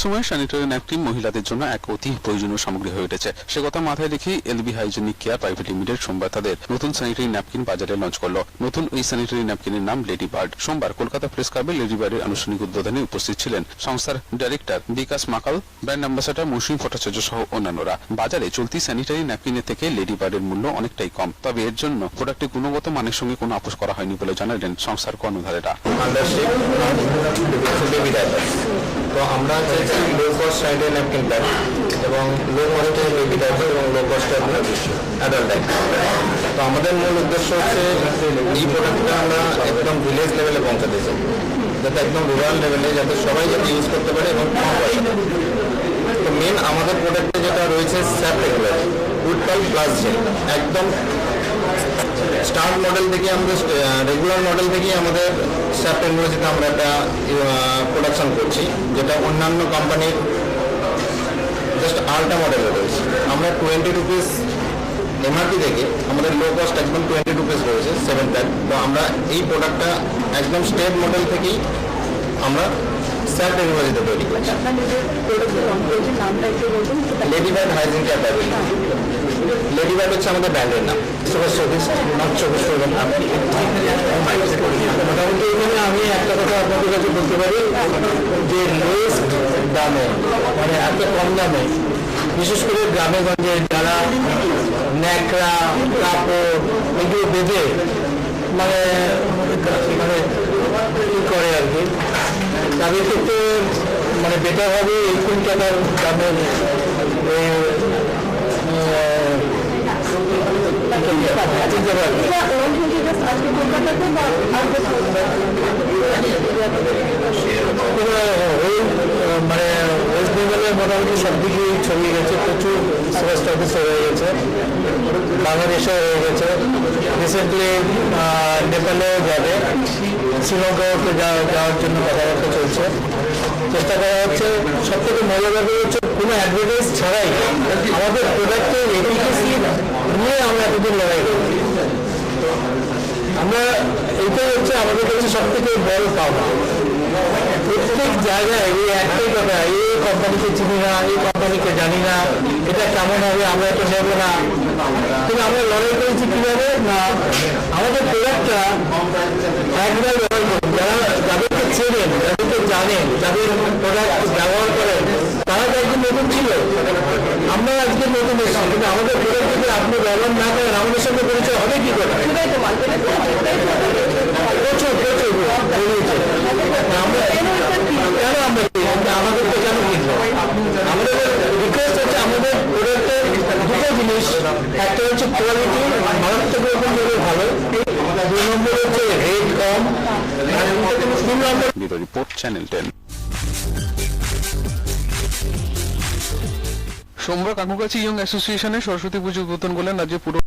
সময়ে sanitary napkin মহিলাদের জন্য এক অতি প্রয়োজনীয় সামগ্রী হয়ে উঠেছে। সে কথা মাথায় রেখে LB hygienic care private limited সোমবার তাদের নতুন স্যানিটারি ন্যাপকিন বাজারে লঞ্চ করলো। নতুন ওই স্যানিটারি ন্যাপকিনের নাম লেডি বার্ড। সোমবার কলকাতা প্রেস ক্লাবে লেডি বার্ডের আনুষ্ঠানিক উদ্বোধনে উপস্থিত ছিলেন সংস্থার ডাইরেক্টর বিকাশ মাকাল, ব্র্যান্ড অ্যাম্বাসাডার মৌসুমী ভট্টাচার্য সহ অন্যান্যরা। বাজারে চলতি স্যানিটারি ন্যাপকিনের থেকে লেডি বার্ডের মূল্য অনেকটাই কম, তবে এর জন্য প্রোডাক্টের গুণগত মানের সঙ্গে কোনো আপোষ করা হয়নি বলে জানালেন সংস্থার কর্ণধারেরা। তো আমরা চাইছি low cost sanitary napkin pack এবং লো কস্টে বেবি ডাইপার এবং লো কস্টে আপনার অ্যাডাল্ট ডাইপার। তো আমাদের মূল উদ্দেশ্য হচ্ছে এই প্রোডাক্টটা আমরা একদম ভিলেজ লেভেলে পৌঁছাতে চাই, যাতে একদম রুরাল লেভেলে যাতে সবাই যাতে ইউজ করতে পারে এবং কম পয়সা। তো মেন আমাদের প্রোডাক্টে যেটা রয়েছে sap regular wood pulp plus gel, একদম স্টার্ট মডেল থেকে আমাদের রেগুলার মডেল থেকে আমাদের স্যাপ টেকনোলজিতে আমরা একটা প্রোডাকশন করছি, যেটা অন্যান্য কোম্পানির জাস্ট আল্ট্রা মডেলে রয়েছে। আমরা 20 রুপিস এমআরপি থেকে আমাদের লো কস্ট একদম 20 রুপিস রয়েছে 7 প্যাক। তো আমরা এই প্রোডাক্টটা একদম স্টেপ মডেল থেকেই আমরা স্যাপ টেকনোলজিতে তৈরি করছি। Lady bird hygiene care private. Lady bird হচ্ছে আমাদের ব্র্যান্ডের নাম। মোটামুটি এখানে আমি একটা কথা আপনাদের কাছে বলতে পারি যে লোয়েস্ট দামে, মানে এত কম দামে, বিশেষ করে গ্রামে গঞ্জে যারা ন্যাকড়া কাপড় এগুলো বেঁধে মানে কি করে আর কি, তাদের ক্ষেত্রে মানে বেটার হবে 18 টাকার দামের মানে ওয়েস্ট বেঙ্গলে মোটামুটি সব দিকেই ছড়িয়ে গেছে, প্রচুর পোস্ট অফিস হয়ে গেছে, বাংলাদেশে হয়ে গেছে, রিসেন্টলি নেপালেও যাবে, শ্রীলঙ্কাও যাওয়ার জন্য কথাবার্তা চলছে, চেষ্টা করা হচ্ছে। সব থেকে মজা ব্যাপার হচ্ছে কোনো অ্যাডভার্টাইজ ছাড়াই আমাদের প্রোডাক্টের এফিকেসি নিয়ে আমরা এতদিন লড়াই করছি। আমরা এইটাই হচ্ছে আমাদের কাছে সব থেকে বড় পাওয়া। প্রত্যেক জায়গায় এই একটাই কথা, এই কোম্পানিকে চিনি না, এই কোম্পানিকে জানি না, এটা কেমন হবে আমরা এটা নেব না, কিন্তু আমরা লড়াই করেছি কীভাবে না আমাদের প্রোডাক্টটা একবার ব্যবহার করুন, যারা যাদেরকে চেনেন, যাদেরকে জানেন, যাদের প্রোডাক্ট ব্যবহার করেন তারা তো একদিন নতুন ছিল, আমরা আজকে নতুন এসেছি, কিন্তু আমাদের প্রোডাক্ট যদি আপনি ব্যবহার না করেন আমাদের সঙ্গে পরিচয় হবে কি করে? প্রচুর প্রচুর বেরিয়েছে। আমরা কেন আমাদেরকে কেন কিনবো? আমাদের রিকোয়েস্ট হচ্ছে আমাদের প্রোডাক্টের দুটো জিনিস, একটা হচ্ছে কোয়ালিটি মারাত্মক রকম ভালো, 2 নম্বর হচ্ছে রেট কম, আর 3 নম্বর রিপোর্ট চ্যানেল 10। সোমবার কাকুগাছি ইয়ং অ্যাসোসিয়েশনের সরস্বতী পুজো উদ্বোধন করলেন রাজ্যের পুরো